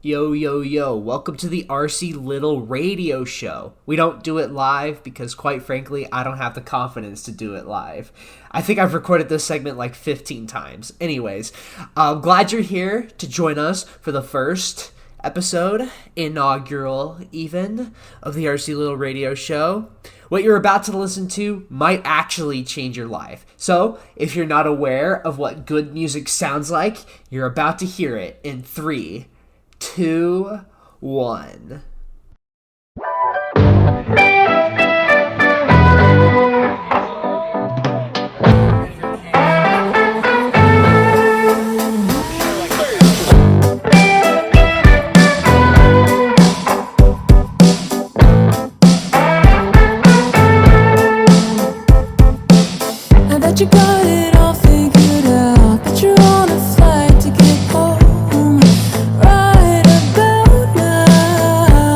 Yo, yo, yo, welcome to the RC Little radio show. We don't do it live because, quite frankly, I don't have the confidence to do it live. I think I've recorded this segment like 15 times. Anyways, I'm glad you're here to join us for the first episode, inaugural even, of the RC Little radio show. What you're about to listen to might actually change your life. So, if you're not aware of what good music sounds like, you're about to hear it in 3, 2, 1. I bet you got it all figured out, but you're on a flight to get home right about now.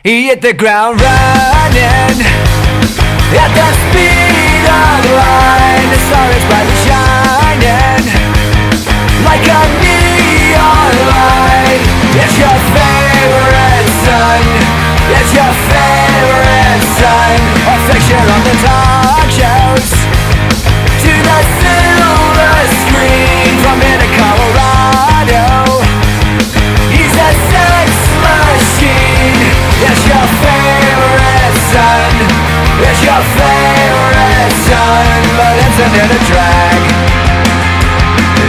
He hit the ground running at the speed of light. The star is brightly shining like a neon light. It's your favorite son. It's your favorite son. A fixture on the talk shows, to the silver screen. From here to Colorado, he's a sex machine. It's your favorite son. It's your favorite son. But isn't it a drag?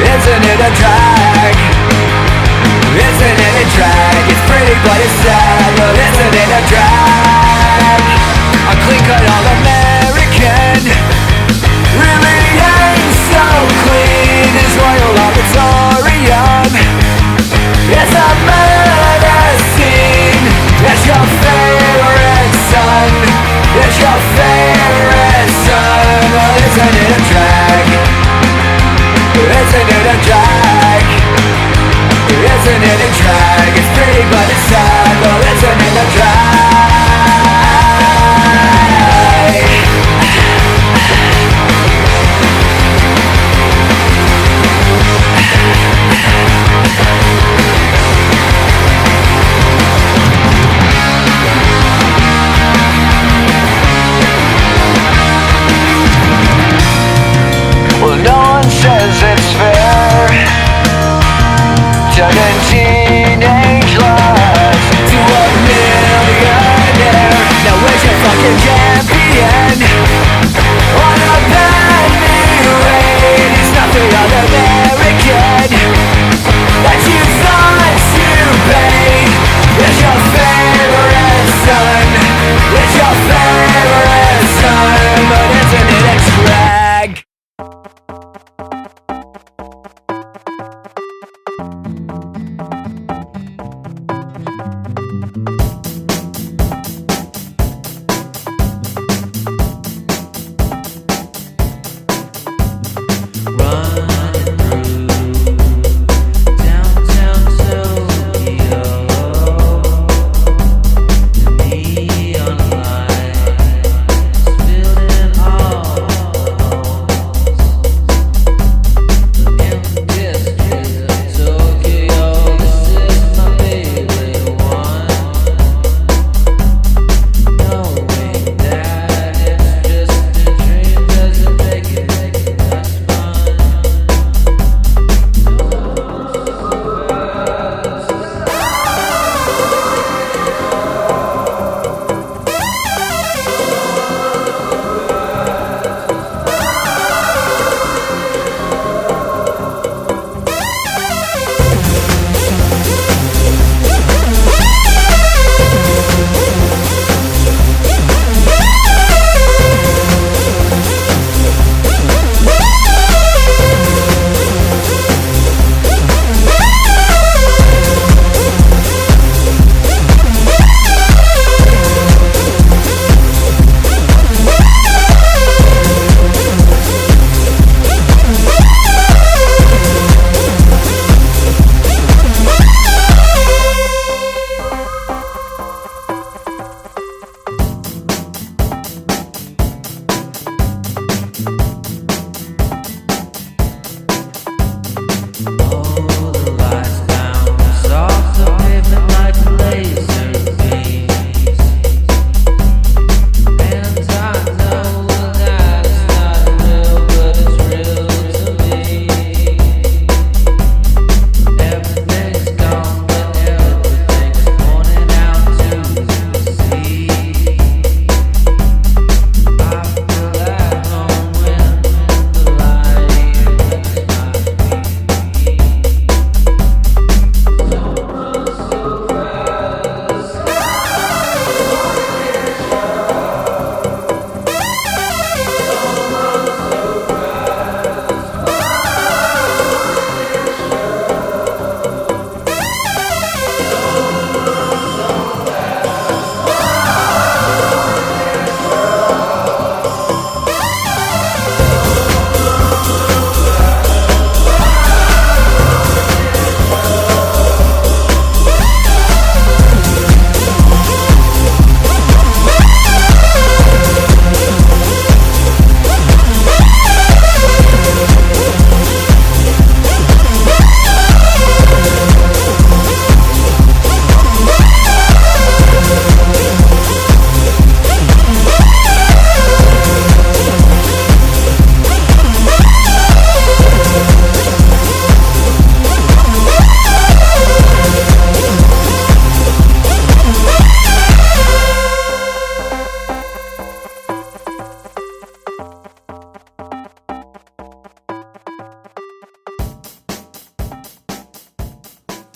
Isn't it a drag? Isn't it a drag? It's pretty but it's sad. But isn't it a drag? A clean-cut all-American really ain't so clean. His royal auditorium, it's a murder scene. It's your favorite son. It's your favorite son. Well, isn't it a drag? Isn't it a drag? Isn't it a drag? It's pretty but it's sad. Well, isn't it a drag? Well, no one says it's fair, turning teenage lives to a millionaire. Now where's your fucking champion? On a bad parade, he's not the other American that you thought you paid. It's your favorite son. It's your favorite son. But isn't it a drag?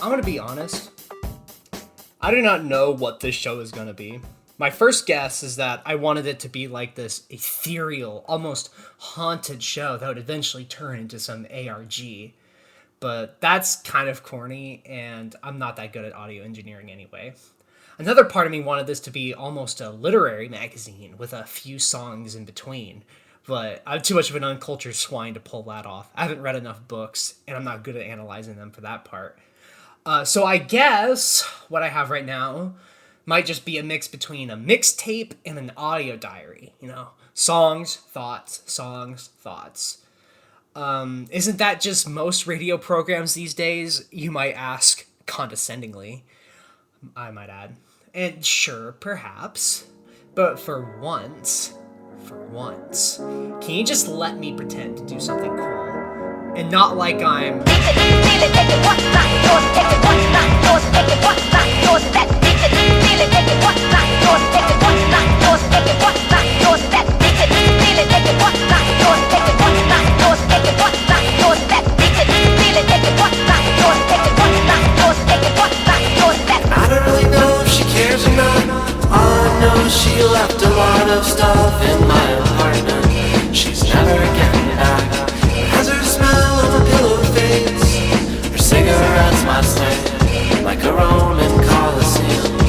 I'm gonna be honest. I do not know what this show is gonna be. My first guess is that I wanted it to be like this ethereal, almost haunted show that would eventually turn into some ARG. But that's kind of corny, and I'm not that good at audio engineering anyway. Another part of me wanted this to be almost a literary magazine with a few songs in between. But I'm too much of an uncultured swine to pull that off. I haven't read enough books, and I'm not good at analyzing them for that part. So I guess what I have right now might just be a mix between a mixtape and an audio diary. You know, songs, thoughts. Isn't that just most radio programs these days? You might ask condescendingly, I might add. And sure, perhaps. But for once, can you just let me pretend to do something cool? And not like I'm... I don't really know if she cares or not. All I know is she left a lot of stuff in my apartment. She's never getting back. As her smell of a pillow fades, her cigarettes might stay like a Roman Colosseum,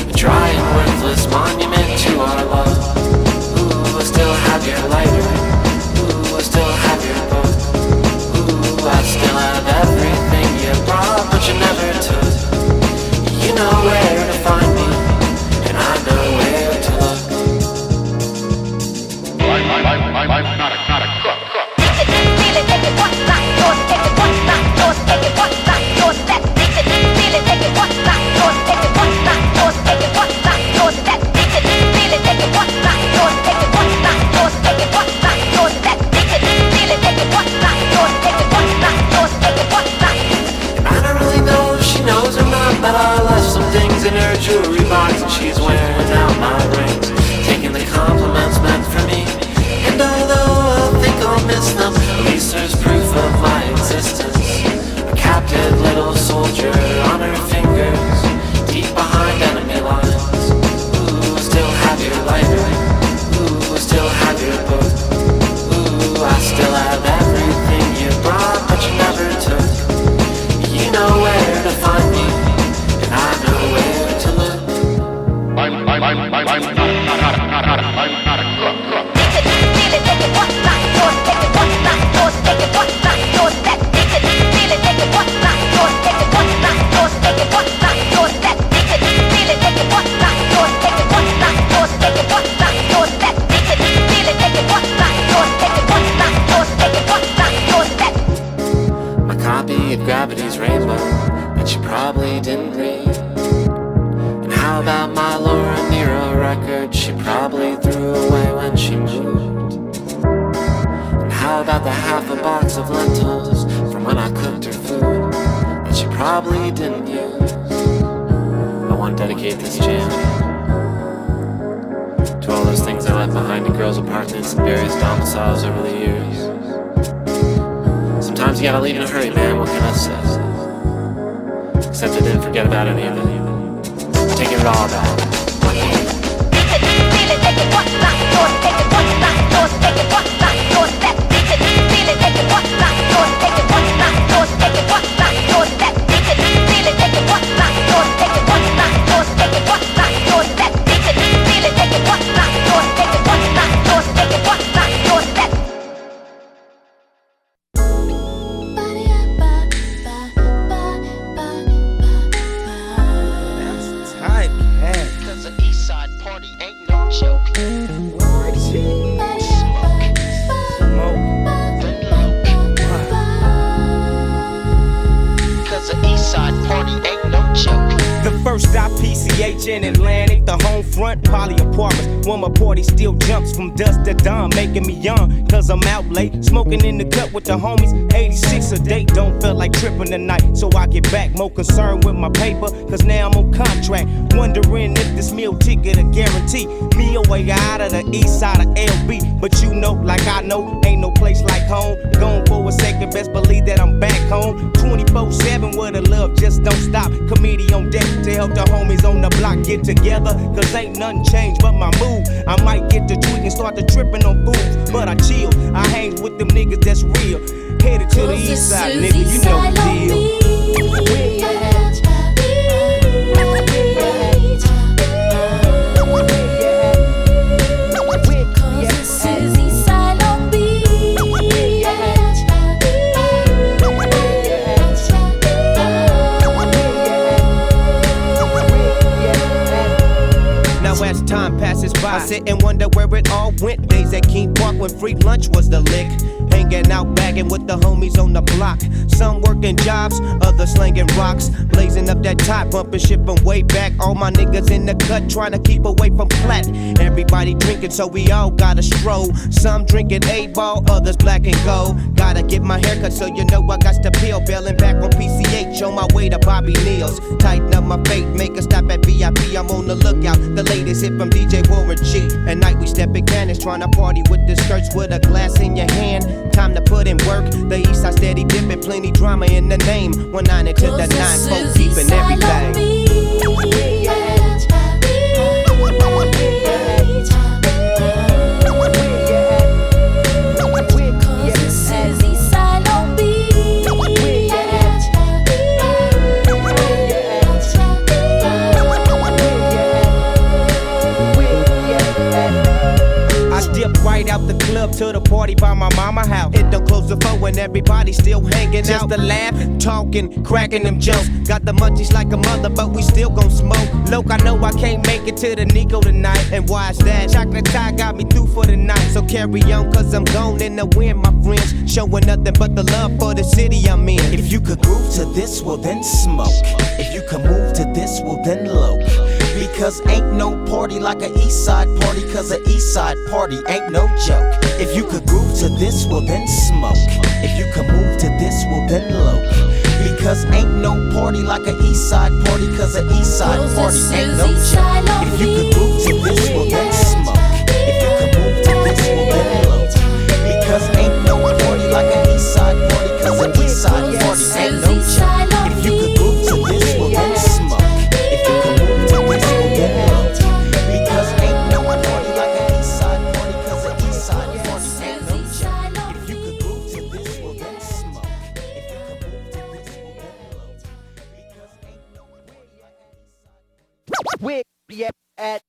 a dry and worthless monument to our love. Ooh, I still have your lighter. Ooh, I still have your book. Ooh, I still have everything you brought, but you never took. You know where to find me, and I know where to look. I'm not a cook. I don't really know if she knows or not, but I left some things in her jewelry box, and she's wearing out my rings, taking the compliments meant for me. And although I think I'll miss them, at least there's proof of my existence. A captive little soldier on her fingers, deep behind enemy lines. Ooh, I still have your lighter. Ooh, I still have your book. Ooh, I still have everything you brought, but you never took. You know where to find me, and I know where to look. I'm not a cook. My copy of Gravity's Rainbow that you probably didn't read. And how about my Laura Nero record she probably threw away when she moved? And how about the half a box of lentils from when I cooked her food that she probably didn't use? I want to dedicate this jam to all those things I left behind in girls' apartments and various domiciles over the years. Sometimes you gotta leave in a hurry, man, what can I say? Except I didn't forget about any of it. Taking it all back. front, poly apartments. When my party still jumps from dusk to dawn, making me young, cause I'm out late. Smoking in the cut with the homies, 86 a day. Don't feel like tripping tonight, so I get back. More concerned with my paper, cause now I'm on contract. Wondering if this meal ticket a guarantee me a way out of the Eastside LB. But you know, like I know, ain't no place like home. Gone for a second, best believe that I'm back home. 24/7 where the love just don't stop. Committee on deck to help the homies on the block get together, cause ain't nothing changed but my mood. I might get to tweaking, start to tripping on fools, but I chill. I hang with them niggas that's real. Headed to the east side, nigga, you know the deal. As time passes by, I sit and wonder where it all went. Days at King Park when free lunch was the lick. Hanging out, bagging with the homies on the block. Some working jobs, others slinging rocks. Blazing up that top, bumping shit from way back. All my niggas in the cut, trying to keep away from flat. Everybody drinking, so we all gotta stroll. Some drinking 8-ball, others black and gold. Gotta get my haircut, so you know I got to peel. Bailing back on PCH, on my way to Bobby Neal's. Tighten up my fate, make a stop at VIP. I'm on the lookout, the latest hit from DJ Warren G. At night we step in cannons, trying to party with the skirts with a glass in your hand. Time to put in work, the east side steady dipping, plenty drama in the name. 19 into the 9-4, keeping everything. Right out the club to the party by my mama house. It don't close the phone when everybody still hanging out. Just a laugh, talking, cracking them jokes. Got the munchies like a mother, but we still gon' smoke. Look, I know I can't make it to the Nico tonight. And why is that? Chocolate tie got me through for the night. So carry on, cause I'm gone in the wind, my friends. Showing nothing but the love for the city I'm in. If you could groove to this, well then smoke. If you could move to this, well then low. Because ain't no party like a east side party, cause a east side party ain't no joke. If you could groove to this, well then smoke. If you could move to this, well then low. Because ain't no party like a east side party, cause a east side party ain't no joke. If you could groove to this, well then smoke. If you could move to this, well then low. Because ain't no party like a east side party, cause a east side party ain't no joke. If you could groove to this, well then smoke. If you could move to this, well then low. Because ain't no party like a east side party, cause a east side party ain't no joke. If you could groove to this, well then smoke. If you could move to this, well then low. Because ain't no party like a east side. We yeah at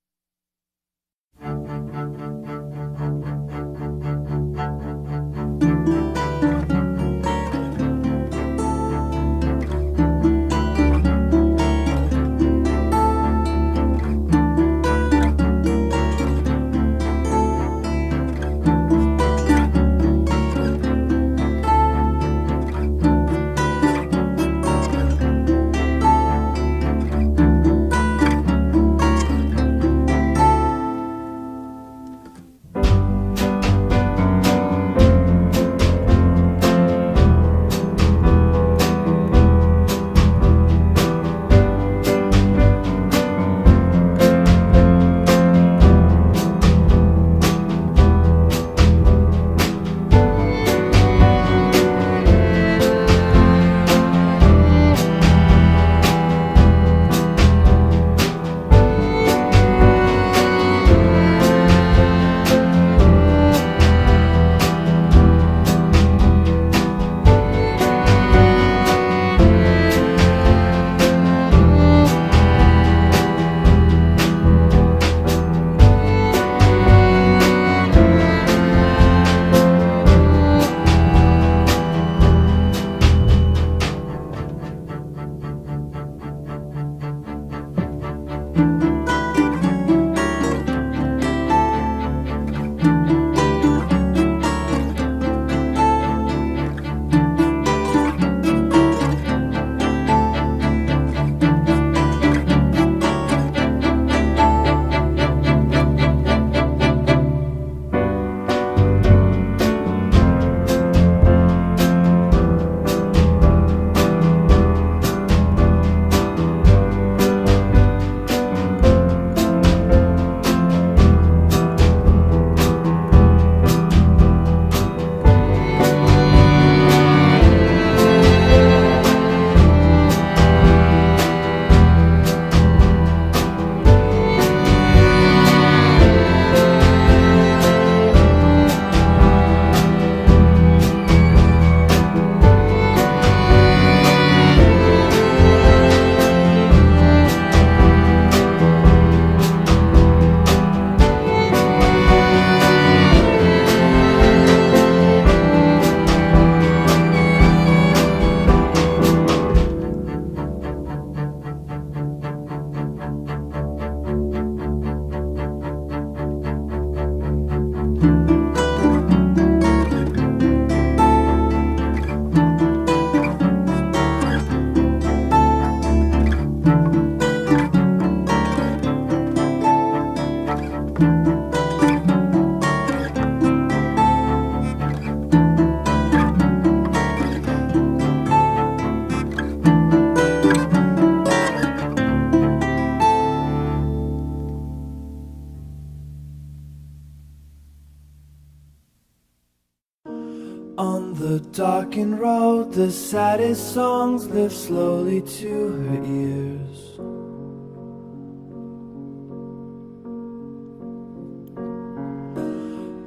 darkened road, the saddest songs lift slowly to her ears.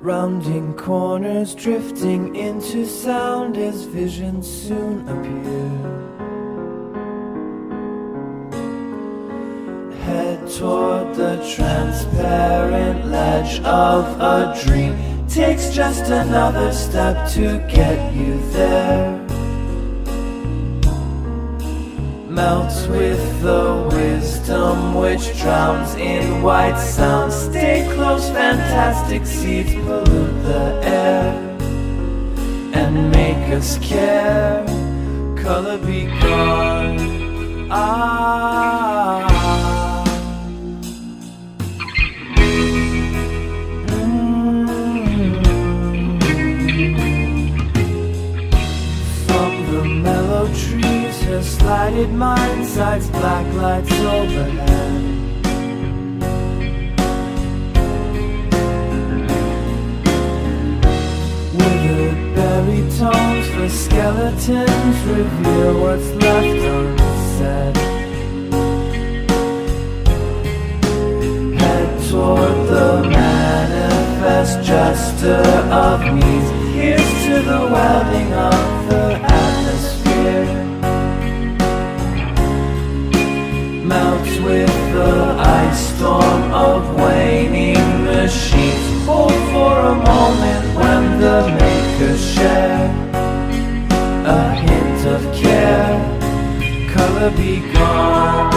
Rounding corners, drifting into sound as visions soon appear. Head toward the transparent ledge of a dream. Takes just another step to get you there. Melts with the wisdom which drowns in white sound. Stay close, fantastic seeds pollute the air and make us care. Color be gone. Trees, her slighted mind sights black lights overhead. Withered berry tones for skeletons reveal what's left unsaid. Head toward the manifest gesture of needs. Here's to the welding of the atmosphere. Melts with the ice storm of waning machines. Hold for a moment when the makers share a hint of care. Color be gone.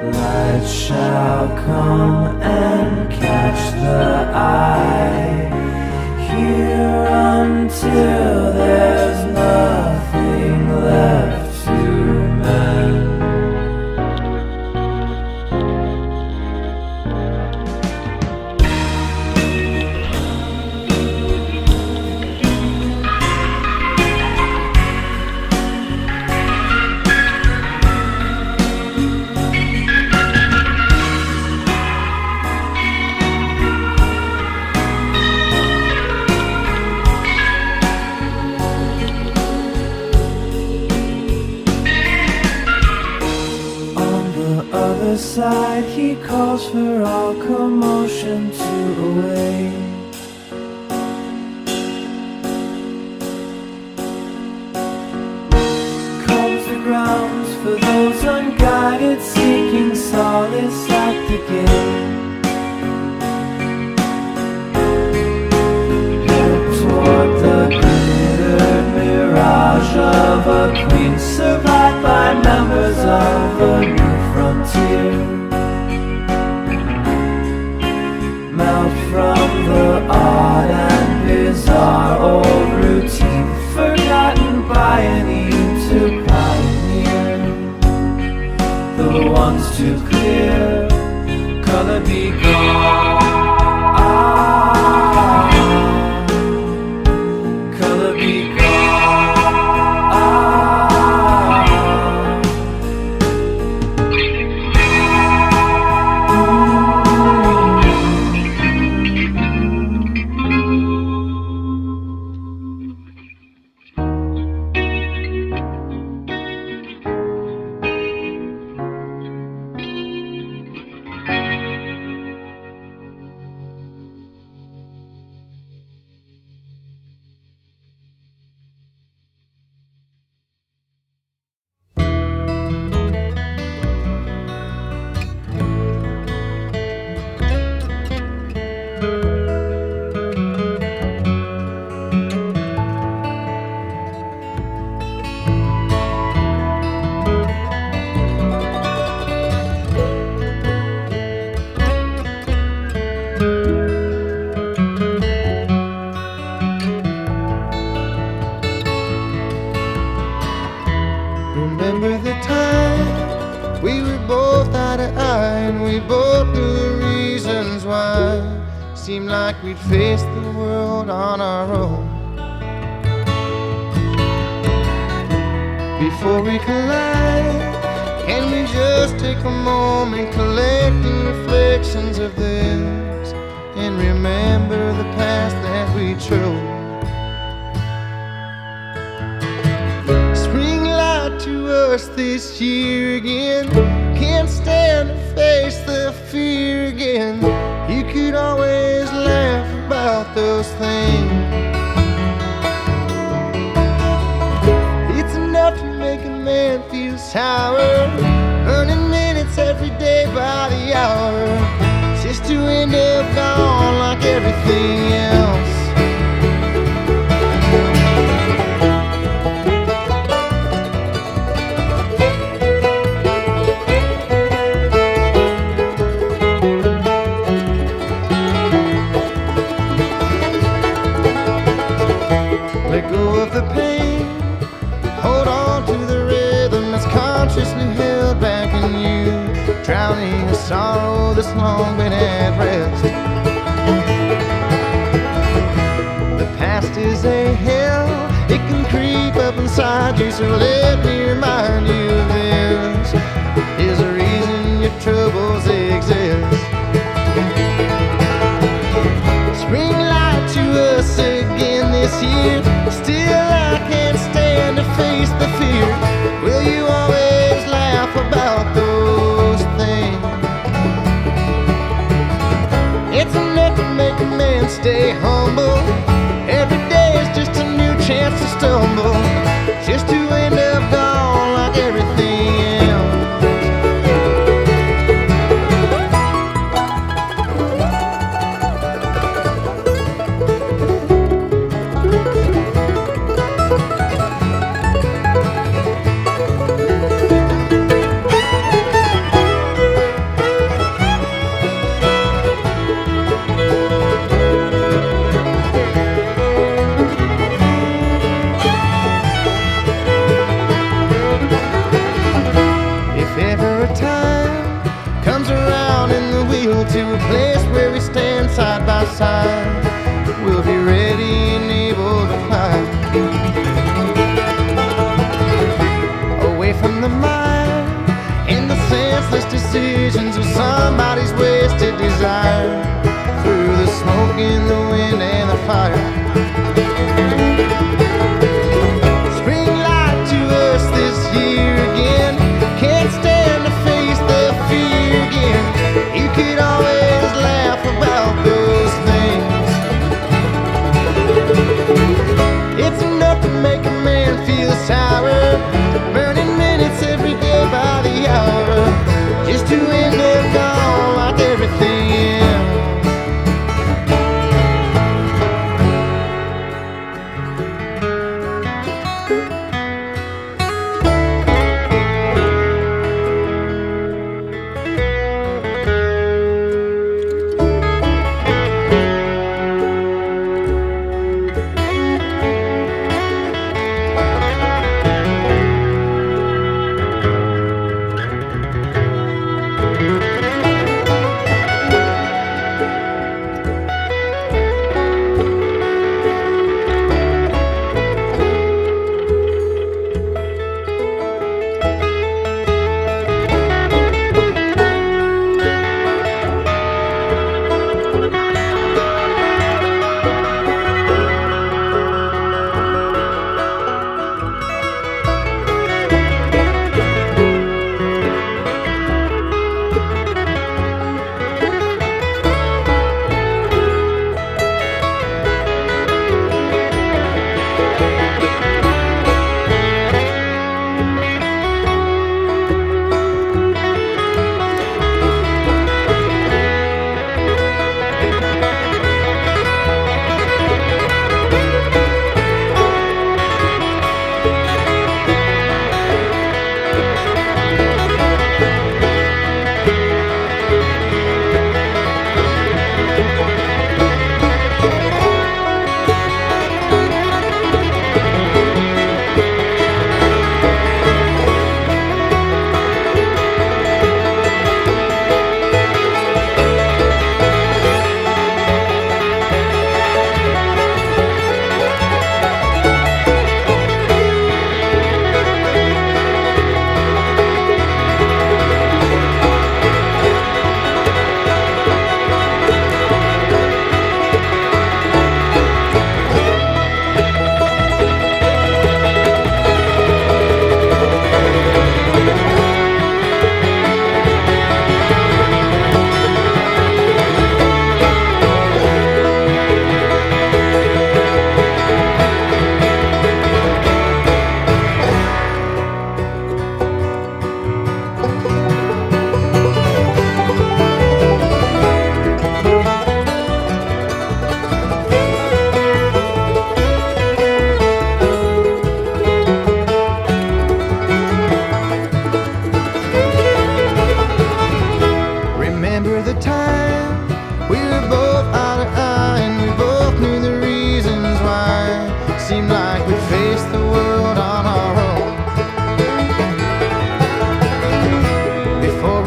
Light shall come and catch the eye. Here until there's nothing left to mend. Side, he calls for all commotion to away. Combs the grounds for those unguided, seeking solace at the gate. Head toward the glittered mirage of a queen, survived by members of a new frontier. Melt from the odd and bizarre old routine, forgotten by any to pioneer. The ones to clear, color be gone. Color be gone. we both knew the reasons why. Seemed like we'd face the world on our own. Before we collide, can we just take a moment collecting reflections of this and remember the past that we chose? Spring light to us this year again. Can't stand to face the fear again. You could always laugh about those things. It's enough to make a man feel sour, earning minutes every day by the hour, just to end up gone like everything else. Let go of the pain, hold on to the rhythm that's consciously held back in you, drowning a sorrow that's long been at rest. The past is a hell, it can creep up inside you, so let me remind you of this. There's a reason your troubles exist. Spring light to us again this year. Still I can't stand to face the fear. Will you always laugh about those things? It's enough to make a man stay humble. Every day is just a new chance to stumble, just to end up gone like everything else. To a place where we stand side by side, we'll be ready and able to fly away from the mind and the senseless decisions of somebody's wasted desire, through the smoke and the wind and the fire. Spring light to us this year again. Can't stand to face the fear again. You could always laugh about those things. It's enough to make a man feel sour, burning minutes every day by the hour, just to end up gone like everything else.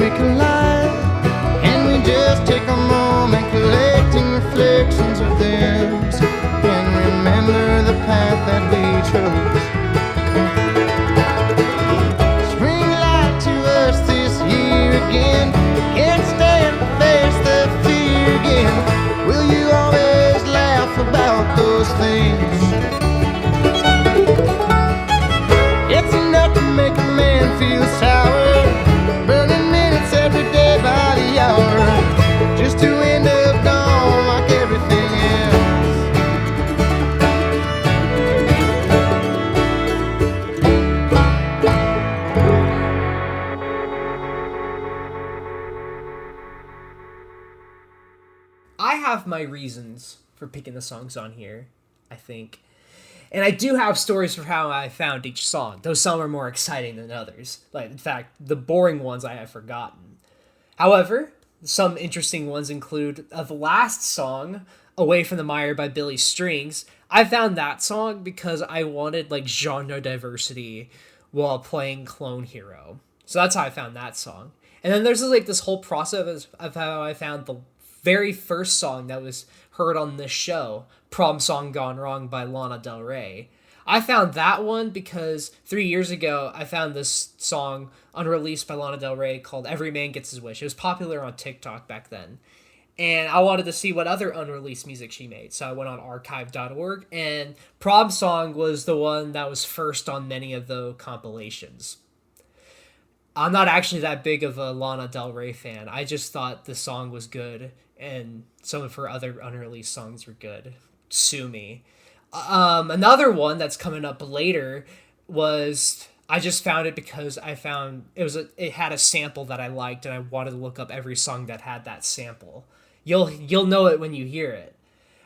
we collide. And we just take a moment collecting reflections of theirs and remember the path that we chose. Spring light to us this year again. Can't stand to face the fear again. Will you always laugh about those things? It's enough to make a man feel sour, burning minutes every day by the hour, just to end up gone like everything else. I have my reasons for picking the songs on here, I think. And I do have stories for how I found each song, though some are more exciting than others. Like, in fact, the boring ones I have forgotten. However, some interesting ones include the last song, Away from the Mire by Billy Strings. I found that song because I wanted, like, genre diversity while playing Clone Hero. So that's how I found that song. And then there's, like, this whole process of how I found the very first song that was heard on this show, Prom Song Gone Wrong by Lana Del Rey. I found that one because 3 years ago, I found this song unreleased by Lana Del Rey called Every Man Gets His Wish. It was popular on TikTok back then. And I wanted to see what other unreleased music she made. So I went on archive.org, and Prom Song was the one that was first on many of the compilations. I'm not actually that big of a Lana Del Rey fan. I just thought the song was good, and some of her other unreleased songs were good. Sue me. Another one that's coming up later was, I just found it because I found it had a sample that I liked, and I wanted to look up every song that had that sample. You'll know it when you hear it.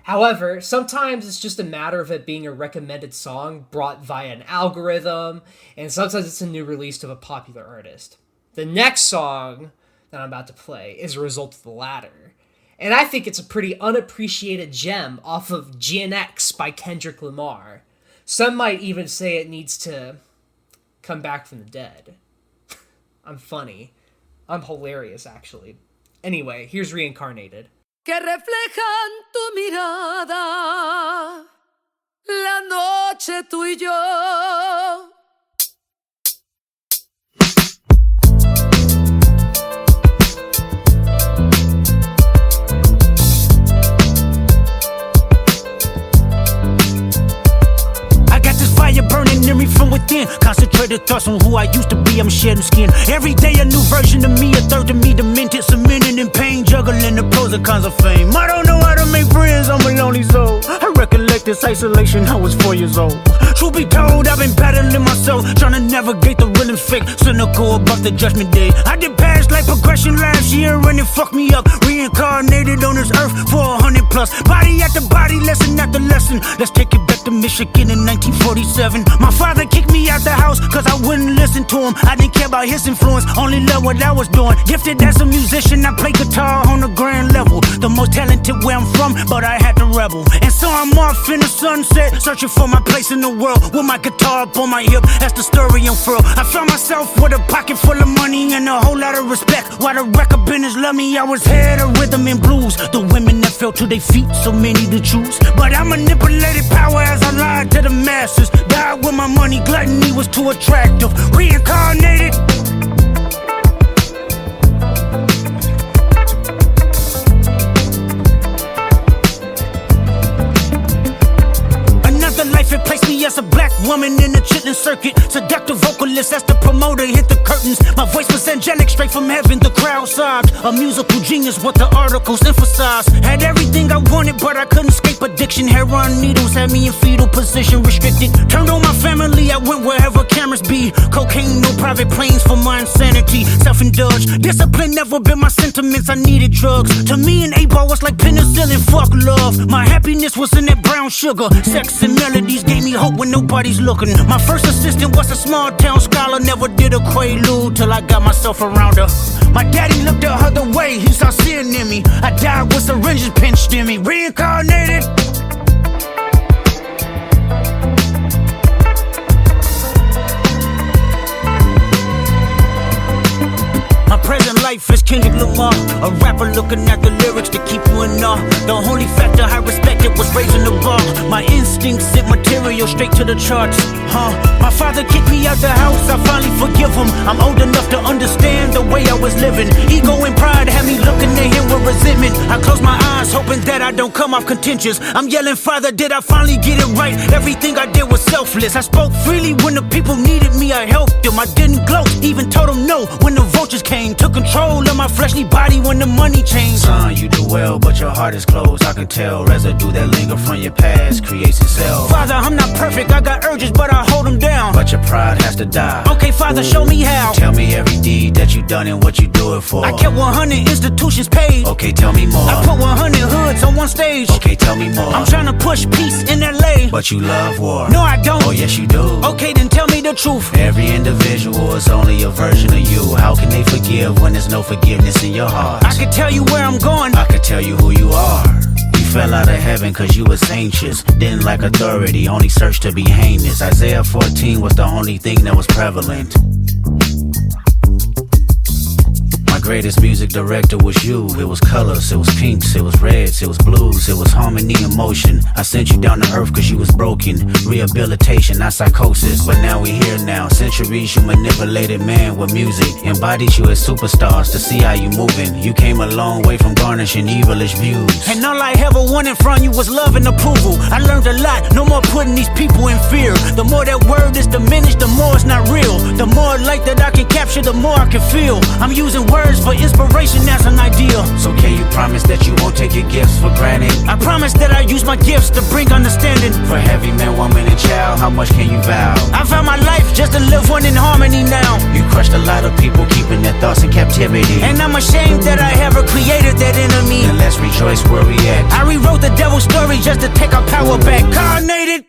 However, sometimes it's just a matter of it being a recommended song brought via an algorithm, and sometimes it's a new release of a popular artist. The next song that I'm about to play is a result of the latter. And I think it's a pretty unappreciated gem off of GNX by Kendrick Lamar. Some might even say it needs to come back from the dead. I'm funny. I'm hilarious, actually. Anyway, here's Reincarnated. Que reflejan tu mirada, la noche tú y yo. Fire burning in me from within. Concentrated thoughts on who I used to be. I'm shedding skin. Every day a new version of me, a third of me demented, cemented in pain, juggling the pros and cons of fame. I don't know how to make friends, I'm a lonely soul. I recollect this isolation, I was 4 years old. Truth be told, I've been battling myself, trying to navigate the real and fake, cynical about the judgment day. I did past life progression last year and it fucked me up. Reincarnated on this earth for 100 plus. Body after body, lesson after lesson. Let's take it back to Michigan in 1947. My father kicked me out the house cause I wouldn't listen to him. I didn't care about his influence, only loved what I was doing. Gifted as a musician, I play guitar on the grand level. The most talented where I'm from, but I had to rebel. And so I'm off in the sunset, searching for my place in the world. With my guitar up on my hip, that's the story unfurled. I found myself with a pocket full of money and a whole lot of respect. While the record business loved me, I was head of rhythm and blues. The women that fell to their feet, so many to choose. But I manipulated power as I lied to the masses. Died with my money, gluttony was too attractive. Reincarnated. Life it placed me as a black woman in the chitlin circuit. Seductive vocalist as the promoter hit the curtains. My voice was angelic straight from heaven, the crowd sobbed. A musical genius, what the articles emphasized. Had everything I wanted, but I couldn't escape addiction. Heroin needles had me in fetal position, restricted. Turned on my family, I went wherever cameras be. Cocaine, no private planes for my insanity. Self-indulged, discipline never been my sentiments. I needed drugs. To me, an 8-ball was like penicillin, fuck love. My happiness was in that brown sugar. Sex and melodies gave me hope when nobody's looking. My first assistant was a small town scholar. Never did a quaalude till I got myself around her. My daddy looked the other way, he saw sin in me. I died with syringes pinched in me. Reincarnated. My present life life is Kendrick Lamar, a rapper looking at the lyrics to keep you in awe. The only factor I respected was raising the bar. My instincts sent material straight to the charts. My father kicked me out the house, I finally forgive him. I'm old enough to understand the way I was living. Ego and pride had me looking at him with resentment. I close my eyes hoping that I don't come off contentious. I'm yelling, Father, did I finally get it right? Everything I did was selfless. I spoke freely when the people needed me, I helped them. I didn't gloat, even told them no when the vultures came. Took control of my fleshly body when the money changed. Son, you do well, but your heart is closed. I can tell residue that linger from your past creates itself. Father, I'm not perfect, I got urges, but I hold them down. But your pride has to die. Okay, Father, show me how. Tell me every deed that you done and what you do it for. I kept 100 institutions paid. Okay, tell me more. I put 100 hoods on one stage. Okay, tell me more. I'm trying to push peace in LA. But you love war. No, I don't. Oh, yes, you do. Okay, then tell me the truth. Every individual is only a version of you. How can they forgive when there's no forgiveness in your heart? I can tell you where I'm going. I can tell you who you are. You fell out of heaven cause you was anxious. Didn't like authority, only searched to be heinous. Isaiah 14 was the only thing that was prevalent. My greatest music director was you. It was colors, it was pinks, it was reds, it was blues, it was harmony and motion. I sent you down to earth cause you was broken. Rehabilitation, not psychosis. But now we here now. Centuries you manipulated man with music. Embodied you as superstars to see how you moving. You came a long way from garnishing evilish views. And all I ever wanted from you was love and approval. I learned a lot, no more putting these people in fear. The more that word is diminished, the more it's not real. The more light that I can capture, the more I can feel. I'm using words for inspiration as an ideal. So can you promise that you won't take your gifts for granted? I promise that I use my gifts to bring understanding. For heavy man, woman, and child, how much can you vow? I found my life just to live one in harmony now. You crushed a lot of people, keeping their thoughts in captivity. And I'm ashamed that I ever created that enemy. And let's rejoice where we at. I rewrote the devil's story just to take our power back. Reincarnated.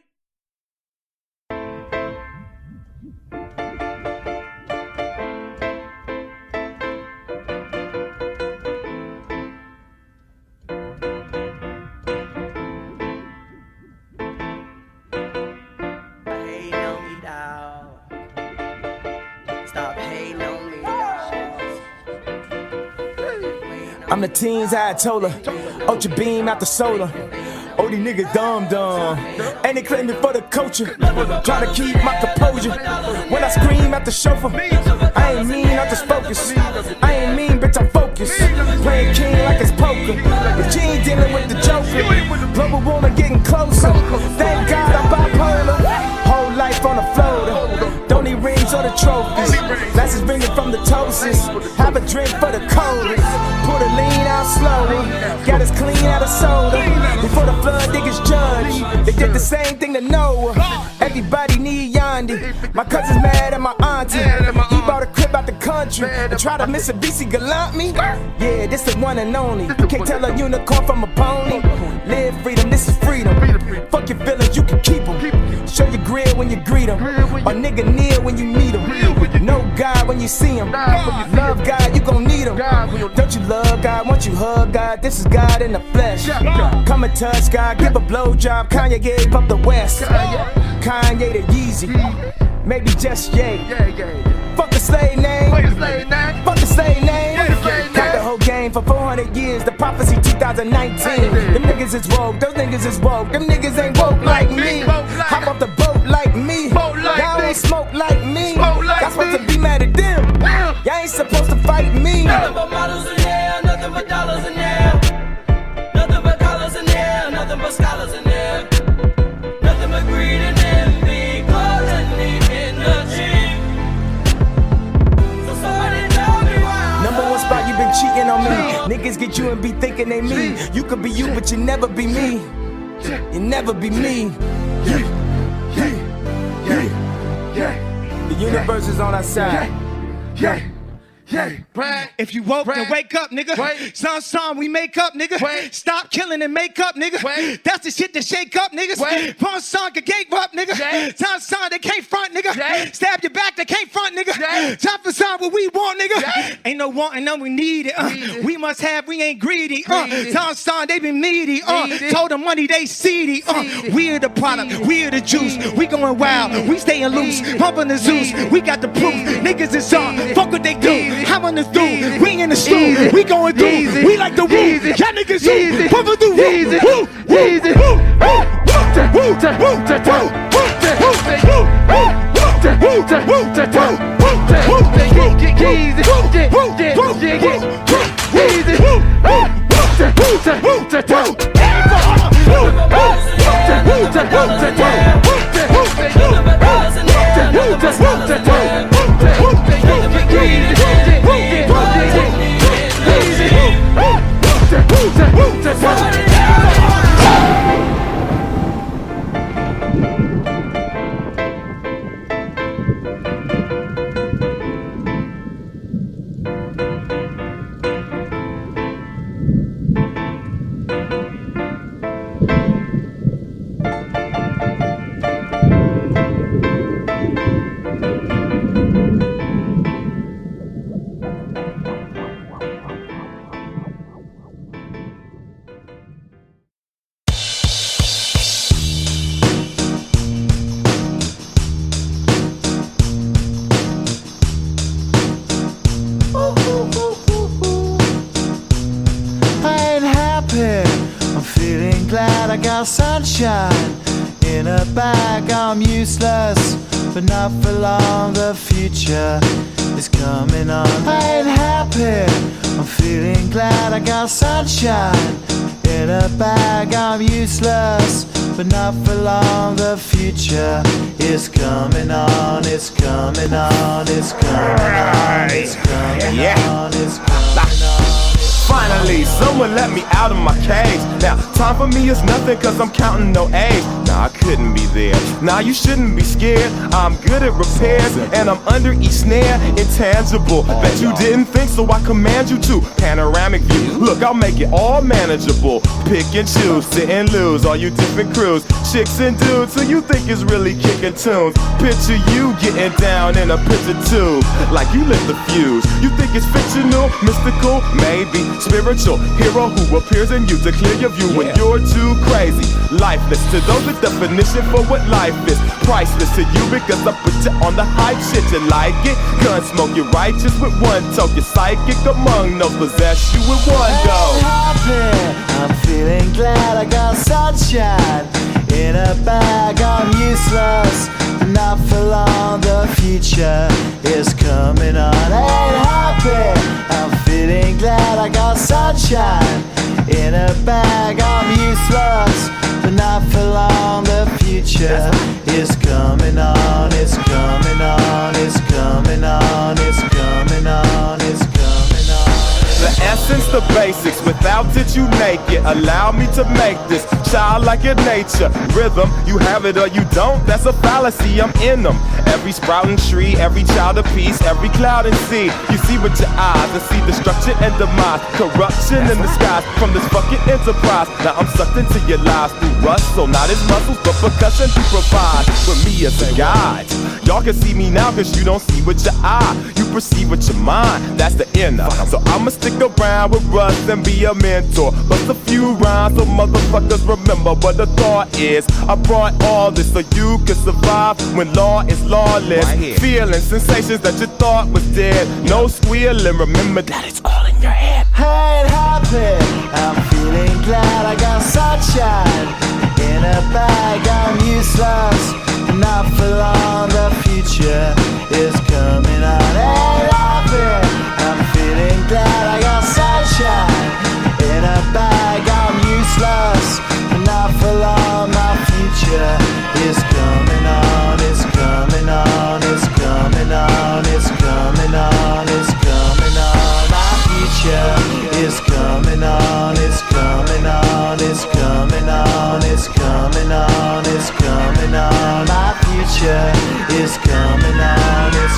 I'm the teens, I told her. Ultra beam out the soda. Oh, these niggas dumb. And they claim me for the culture. Try to keep my composure. When I scream at the chauffeur, I ain't mean, I just focus. I ain't mean, bitch, I'm focused. Playing king like it's poker. But you ain't dealing with the joker. Global warming getting closer. Thank God I'm bipolar. Whole life on the floater. Don't need rings or the trophies. Glasses ringing from the toasters. Have a drink for the coldest. Put a lean out slowly. Got us clean out of soda. Before the flood, niggas judge. They did the same thing to Noah. Everybody need Yandi. My cousin's mad at my auntie. He bought a crib out the country and tried to miss a BC gallant me. Yeah, this the one and only. Can't tell a unicorn from a pony. Live freedom, this is freedom. Fuck your feelings, you can keep them. Show your grill when you greet them. Or nigga near when you meet them. Know God when you see him. Love God, you gon' need him. Don't you love God? Once you hug God, this is God in the flesh. Come and touch God, give a blowjob. Kanye gave up the West. Kanye the Yeezy. Maybe just yay. Fuck a slave name. Fuck a slave name. Got the whole game for 400 years. The prophecy 2019. Them niggas is woke. Those niggas is woke. Them niggas ain't woke like me. Hop off the boat like me. Y'all ain't smoke like me. Y'all supposed to be mad at them. Y'all ain't supposed to fight me. Nothing but models in here, nothing but dollars in here. Nothing but collars in here, nothing but scholars in here. Nothing but greed and envy, calling me in the cheap. So somebody tell me why. Number one spot, you been cheating on me. Niggas get you and be thinking they me. You could be you, but you never be me. You never be me. The universe is on our side. If you woke, then wake up, nigga. Song, we make up, nigga. Stop killing and make up, nigga. That's the shit that shake up, niggas. Prom Song can gate up, nigga. Song, they can't front, nigga. Stab your back, they can't front, nigga. Time for song what we want, nigga. Ain't no wanting, no we need it. We must have, we ain't greedy. Song, they been needy. Told them money, they seedy. We're the product, we're the juice. We going wild, we staying loose. Pumping the Zeus, we got the proof. Niggas is on, fuck what they do. I'm on the through. We in the stool. We going through. We like the woo. Y'all niggas woo. Pump through. Woo. Sunshine in a bag, I'm useless, but not for long. The future is coming on. I ain't happy, I'm feeling glad. I got sunshine in a bag, I'm useless, but not for long. The future is coming on. It's coming on. It's coming on. It's coming on. It's coming on. Finally, someone let me out of my cage. Now, time for me is nothing cause I'm counting no A's. Nah, I couldn't be there. Nah, you shouldn't be scared. I'm good at repairs and I'm under each snare. Intangible, bet you didn't think, so I command you to. Panoramic view, look, I'll make it all manageable. Pick and choose, sit and lose, all you different crews. Chicks and dudes, so you think it's really kicking tunes. Picture you getting down in a picture tube, like you lit the fuse. You think it's fictional, mystical, maybe spiritual hero who appears in you to clear your view when you're too crazy. Lifeless to those, the definition for what life is. Priceless to you because I put you on the hype shit. You like it? Gun smoke, you're righteous with one toe. You're psychic among those, possess you with one go. I'm feeling glad. I got sunshine in a bag. I'm useless, but not for long. The future is coming on. I ain't happy, I'm feeling glad. I got sunshine in a bag. I'm useless, but not for long. The future is coming on. It's coming on. It's coming on. It's coming on. It's coming on. The essence, the basics, without it you naked. Allow me to make this childlike in nature. Rhythm, you have it or you don't, that's a fallacy, I'm in them. Every sprouting tree, every child of peace, every cloud and sea. You see with your eyes and see destruction and demise. Corruption in the skies from this fucking enterprise. Now I'm sucked into your lives through rust, so not as muscles, but percussion to provide for me as a guide. Y'all can see me now cause you don't see with your eye. You perceive with your mind, that's the inner. So I'ma stick around with Russ and be a mentor. Bust a few rhymes so motherfuckers remember what the thought is. I brought all this so you can survive when law is lawless. Feeling sensations that you thought was dead. No squealing, remember that it's all in your head. I ain't happy, I'm feeling glad. I got sunshine in a bag. I'm useless, not for long. The future is coming on. I ain't happy, I'm feeling glad. I got sunshine in a bag. I'm useless, not for long. My future is coming on. It's coming on. It's coming on. It's coming on. It's coming on. My future is coming on. It's coming on. It's coming on. It's coming on. It's coming on. My future is coming on. It's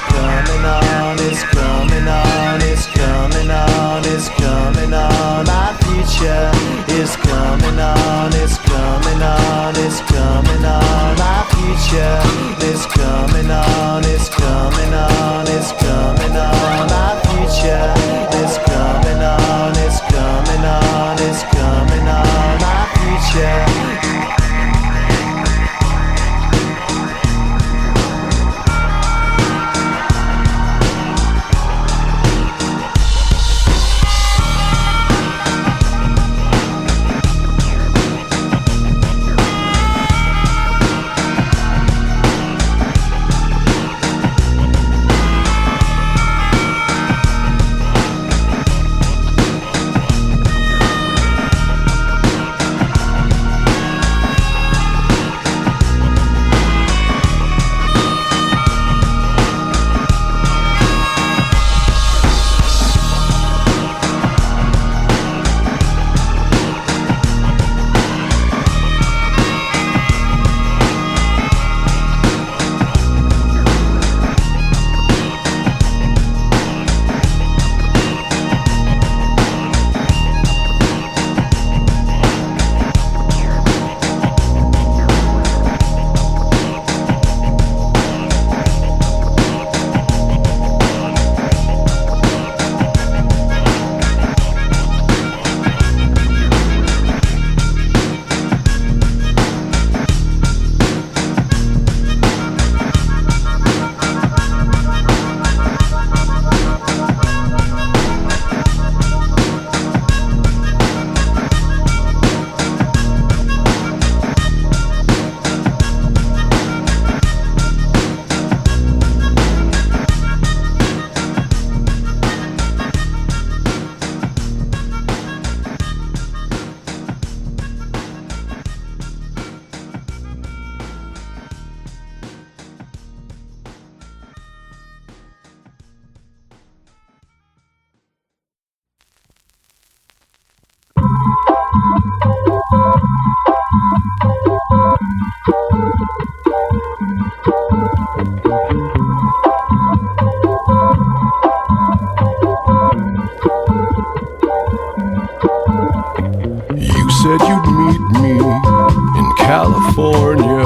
California.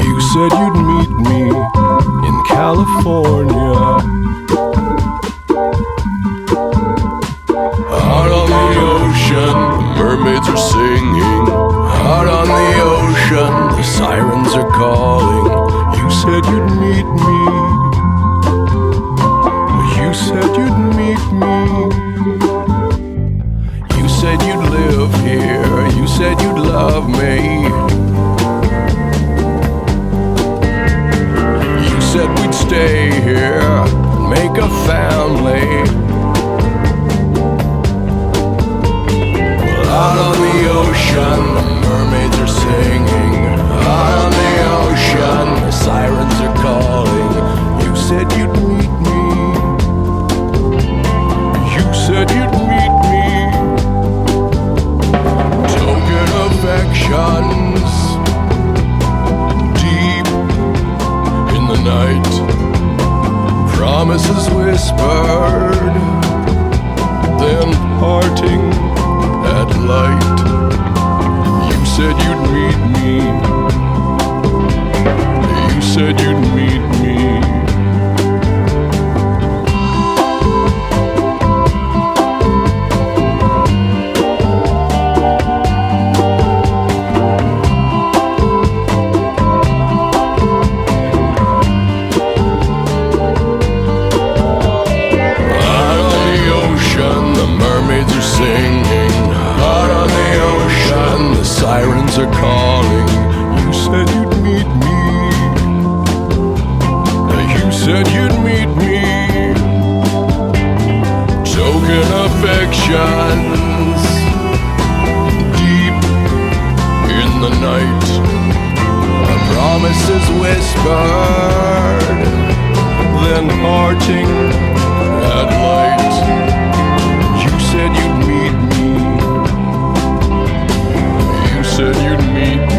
You said you'd meet me in California. Out on the ocean, the mermaids are singing. Out on the ocean, the sirens are calling. You said you'd meet me. You said you'd meet me. You said you'd live here. You said you'd love me. You said we'd stay here and make a family. Well, out on the ocean, the mermaids are singing. Out on the ocean, the sirens are calling. You said you'd meet me. You said you'd meet me. Token affections deep in the night. Promises whispered, then parting at light. You said you'd meet me. You said you'd meet me. Singing out on the ocean, the sirens are calling. You said you'd meet me. You said you'd meet me. Token affections deep in the night. Promises whispered, then parting at light. You said you'd meet me. You said you'd meet me.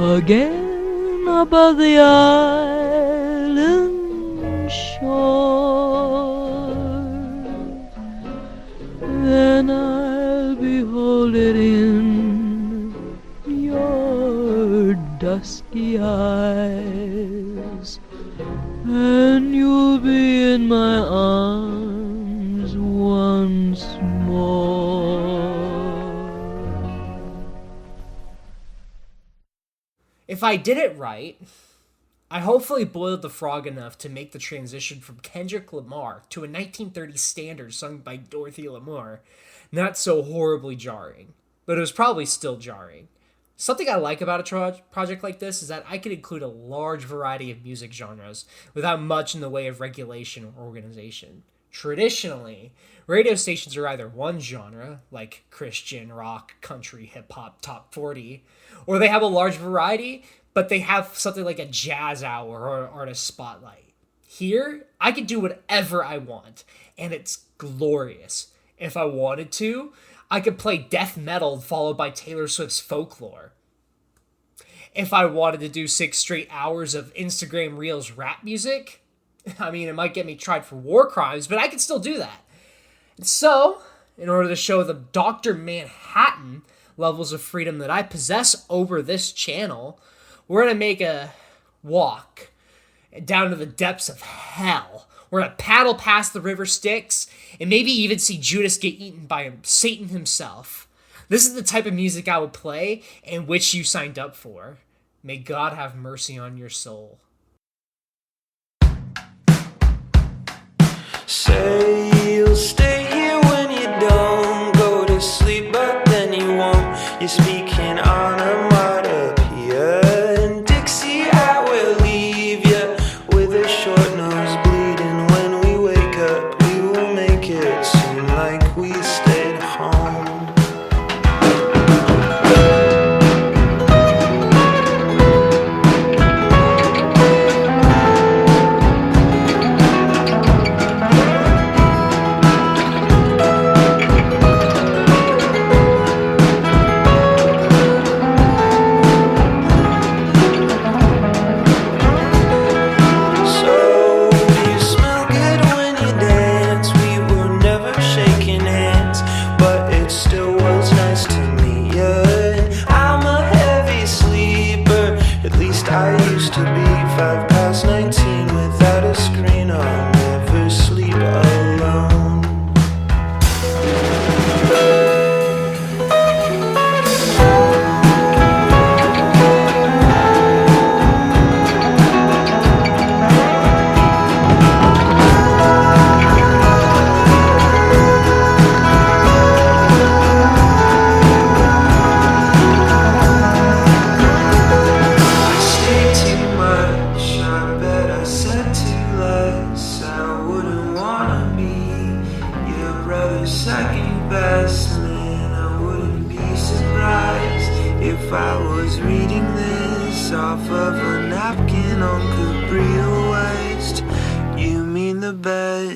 again above the island shore. Then I'll behold it in your dusky eyes, and you'll be in my arms once more. If I did it right, I hopefully boiled the frog enough to make the transition from Kendrick Lamar to a 1930s standard sung by Dorothy Lamour not so horribly jarring, but it was probably still jarring. Something I like about a project like this is that I can include a large variety of music genres without much in the way of regulation or organization. Traditionally, radio stations are either one genre, like Christian, rock, country, hip-hop, top 40, or they have a large variety, but they have something like a jazz hour or an artist spotlight. Here, I can do whatever I want, and it's glorious. If I wanted to, I could play death metal followed by Taylor Swift's Folklore. If I wanted to do 6 straight hours of Instagram Reels rap music, I mean, it might get me tried for war crimes, but I could still do that. And so, in order to show the Dr. Manhattan levels of freedom that I possess over this channel, we're going to make a walk down to the depths of hell. We're going to paddle past the river Styx and maybe even see Judas get eaten by Satan himself. This is the type of music I would play and which you signed up for. May God have mercy on your soul. Say you'll stay here when you don't go to sleep, but then you won't. You're speaking onomatopoeia. In Dixie, I will leave you with a short nose bleeding. When we wake up, we will make it seem like we stayed home.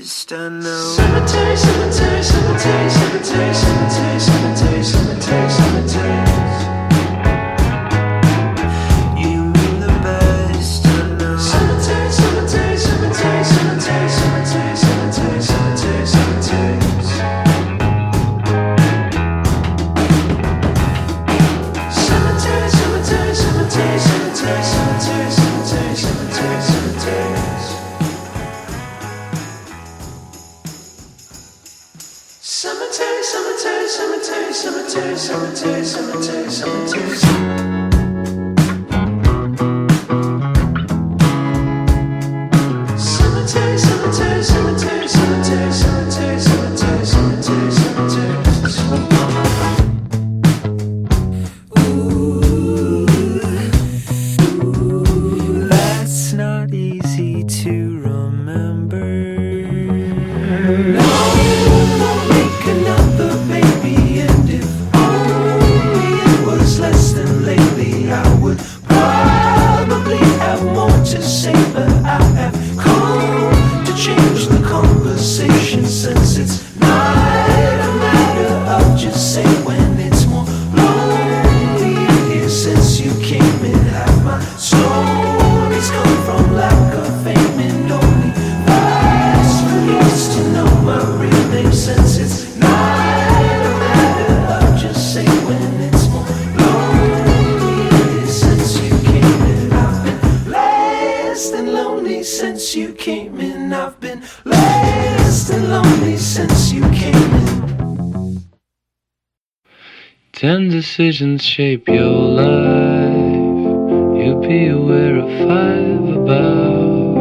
Cemetery, cemetery, cemetery, cemetery, cemetery, cemetery, cemetery. 10 decisions shape your life. You'll be aware of 5 about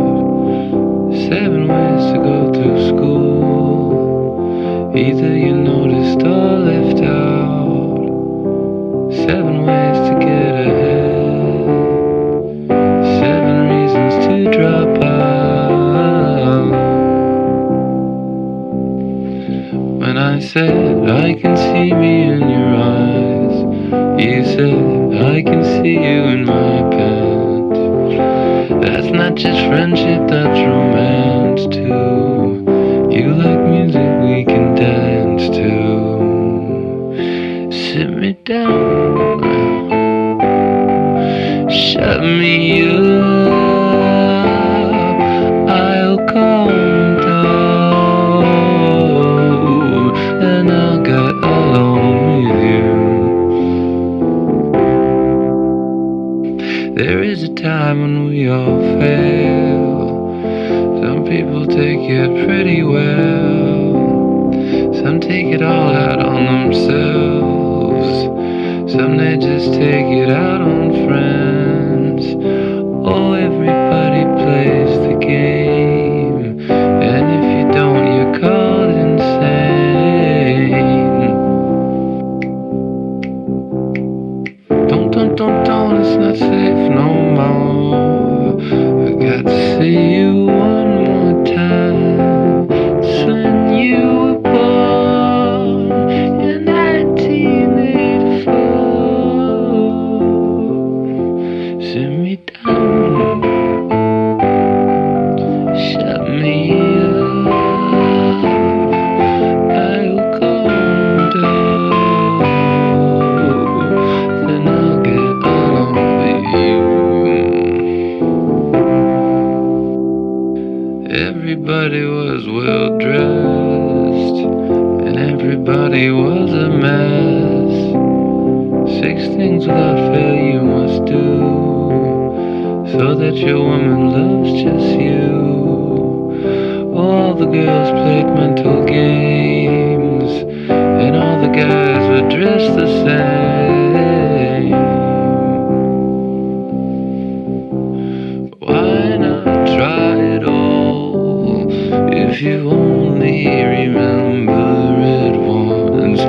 7 ways to go through school. Either you noticed or left out. 7 ways to get ahead. 7 reasons to drop out. When I said I can see me in your eyes, you said I can see you in my pants. That's not just friendship, that's romance too. You like music we can dance to. Sit me down, shut me up, I'll calm down, and I'll get along with you. There is a time when we all fail. Some people take it pretty well. Some take it all out on themselves. Some they just take it out on friends. Oh, everybody plays the game, and if you don't, you're called insane. Don't, it's not safe no more. I got to see you one more time. It's when you were born in 1984. Sit me down, shut me up, I'll calm down, then I'll get along with you. Everybody was well dressed, and everybody was a mess. 6 things without fail you must do, so that your woman loves just you. All the girls played mental games, and all the guys were dressed the same. Why not try it all, if you only remember it once?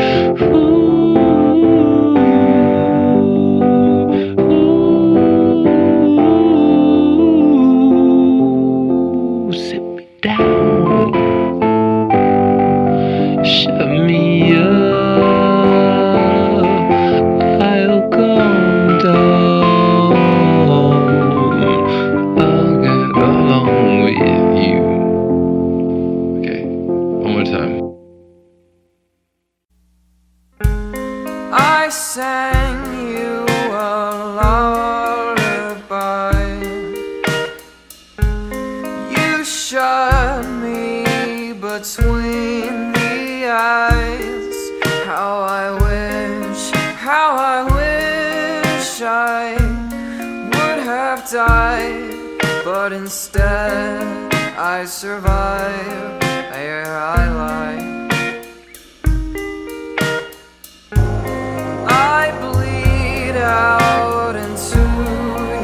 Ooh, sit me down, shut me up, I'll calm down, I'll get along with you. Okay, one more time. I sang you a lullaby. You shut me between the eyes. How I wish I would have died, but instead I survived. Here I lie. I bleed out into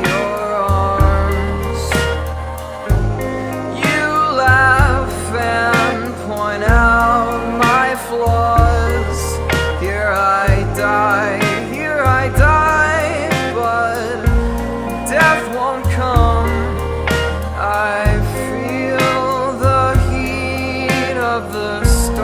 your arms. You laugh and point out my flaws. Here I die, but death won't come. I feel the heat of the storm.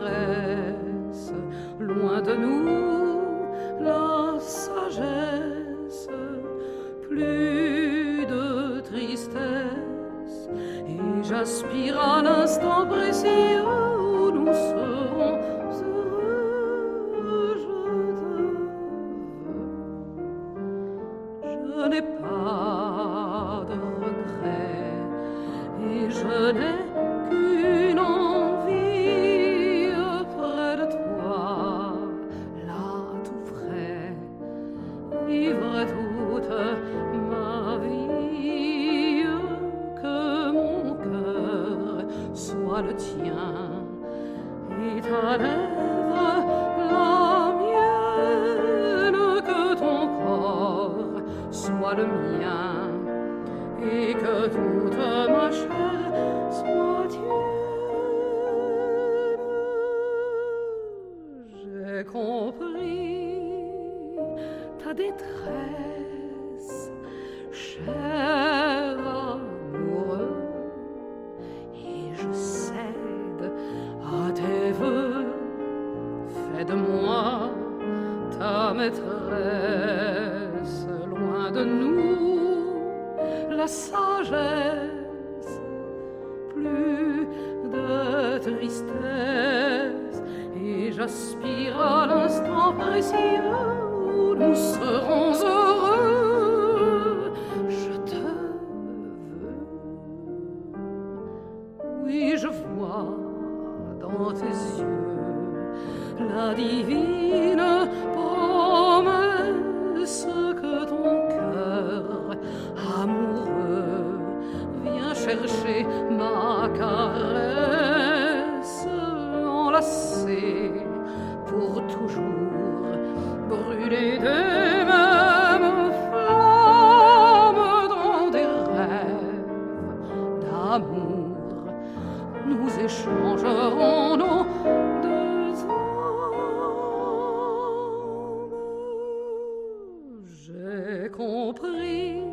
détresse, loin de nous la sagesse, plus de tristesse, et j'aspire à l'instant précis où nous serons heureux. Je n'ai pas de regrets et je n'ai qu'une envie près de toi, là tout frais, vivre toute ma vie, que mon cœur soit le tien et ta lèvre la mienne, que ton corps soit le mien et que toute ma chair soit tienne. J'ai compris ta détresse, cher amoureux, et je cède à tes vœux. Fais de moi ta maîtresse, loin de nous la sagesse, plus de tristesse, et j'aspire à l'instant précis où nous serons heureux. Je te veux, oui, je vois dans tes yeux la divine promesse que ton cœur amoureux vient chercher ma caresse, enlacée pour toujours, brûler des mêmes flammes dans des rêves d'amour. Nous échangerons nos deux âmes. J'ai compris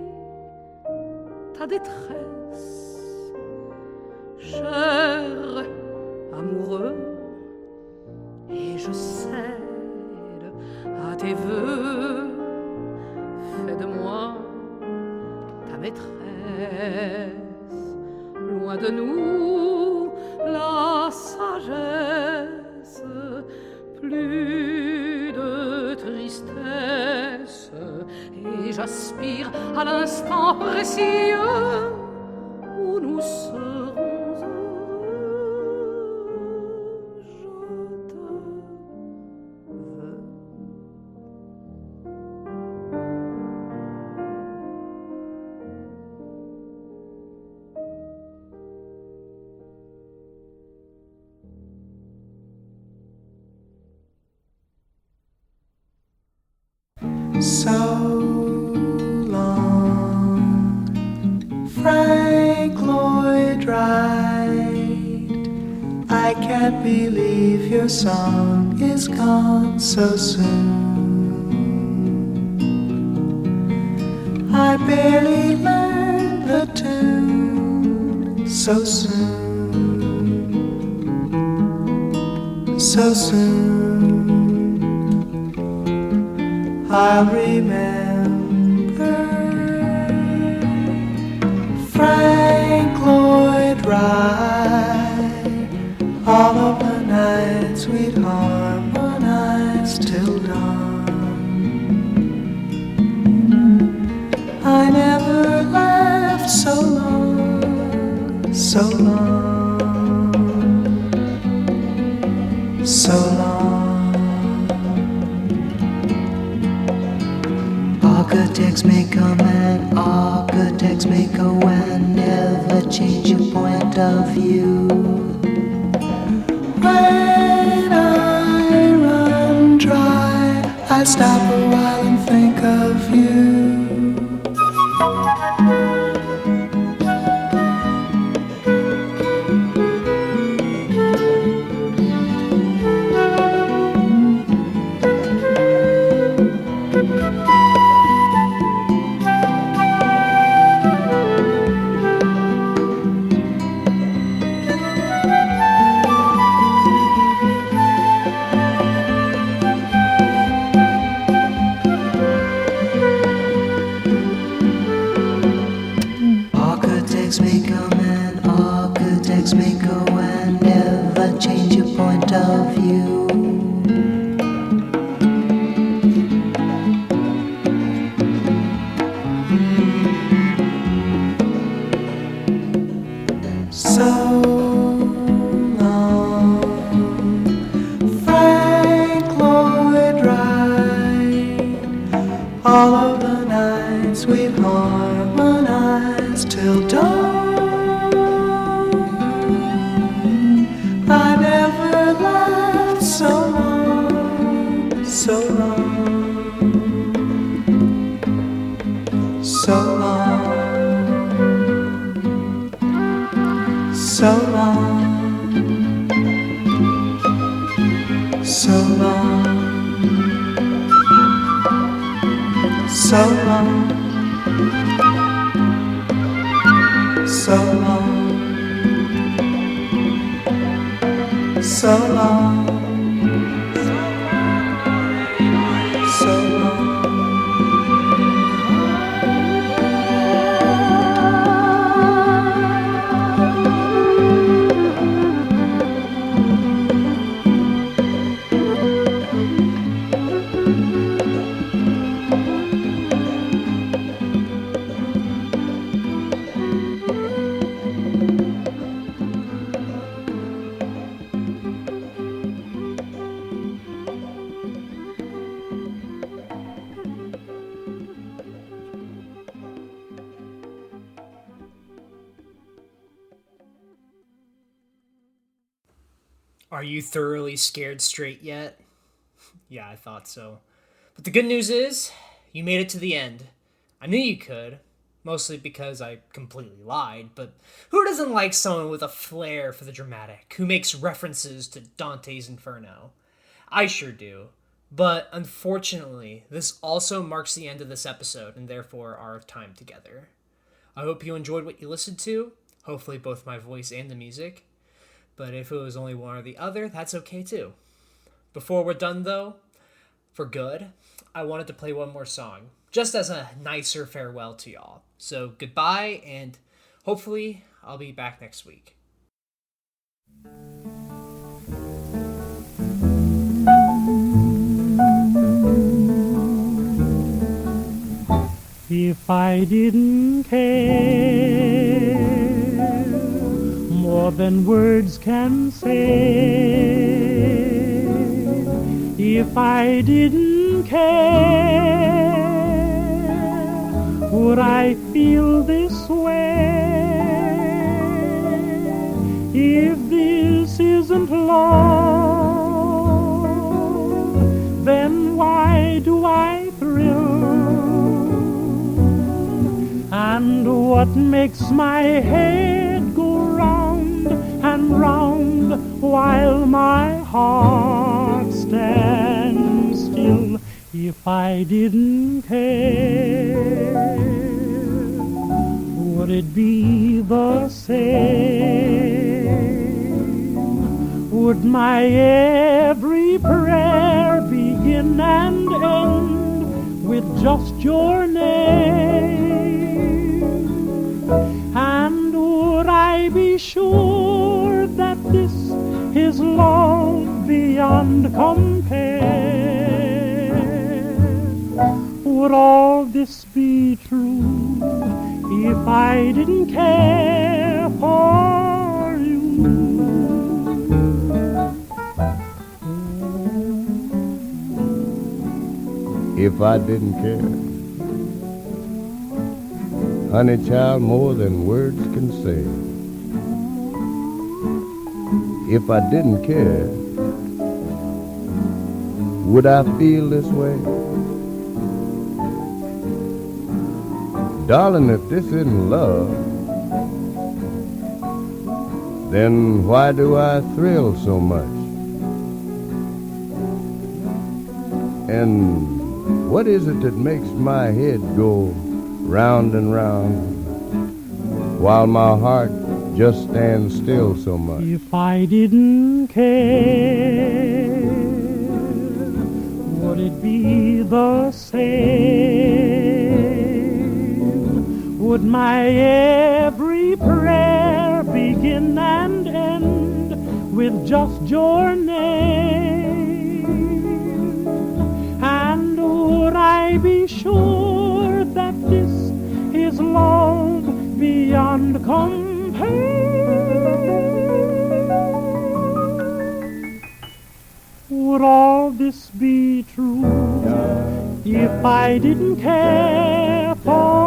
ta détresse, cher amoureux, et je cède à tes vœux. Fais de moi ta maîtresse, loin de nous la sagesse, plus de tristesse, et j'aspire à l'instant précis où nous serons heureux. Je te veux. So long, Frank Lloyd Wright. I can't believe your song is gone so soon. I barely learned the tune so soon, so soon. I'll remember Frank Lloyd Wright, all of the nights we'd harmonize till dawn. I never laughed so long, so long, so long. All good texts may come and all good texts may go and never change your point of view. When I run dry, I stop a while and think of you. you. So long, Frank Lloyd Wright. All of the nights we'd harmonize till dawn. I never laughed so long, so long, so long. So long, so long, so long, so long, so long, so long. Are you thoroughly scared straight yet? Yeah, I thought so. But the good news is, you made it to the end. I knew you could, mostly because I completely lied, but who doesn't like someone with a flair for the dramatic, who makes references to Dante's Inferno? I sure do. But unfortunately, this also marks the end of this episode, and therefore our time together. I hope you enjoyed what you listened to, hopefully both my voice and the music. But if it was only one or the other, that's okay too. Before we're done though, for good, I wanted to play one more song, just as a nicer farewell to y'all. So goodbye, and hopefully I'll be back next week. If I didn't care more than words can say, if I didn't care, would I feel this way? If this isn't love, then why do I thrill? And what makes my head go round and round while my heart stands still? If I didn't care, would it be the same? Would my every prayer begin and end with just your name? And would I be sure that this is love beyond compare? Would all this be true if I didn't care for you? If I didn't care, honey child, more than words can say. If I didn't care, would I feel this way? Darling, if this isn't love, then why do I thrill so much? And what is it that makes my head go round and round while my heart just stands still so much? If I didn't care, would it be the same? Would my every prayer begin and end with just your name? And would I be sure that this is love beyond compare? Would all this be true if I didn't care for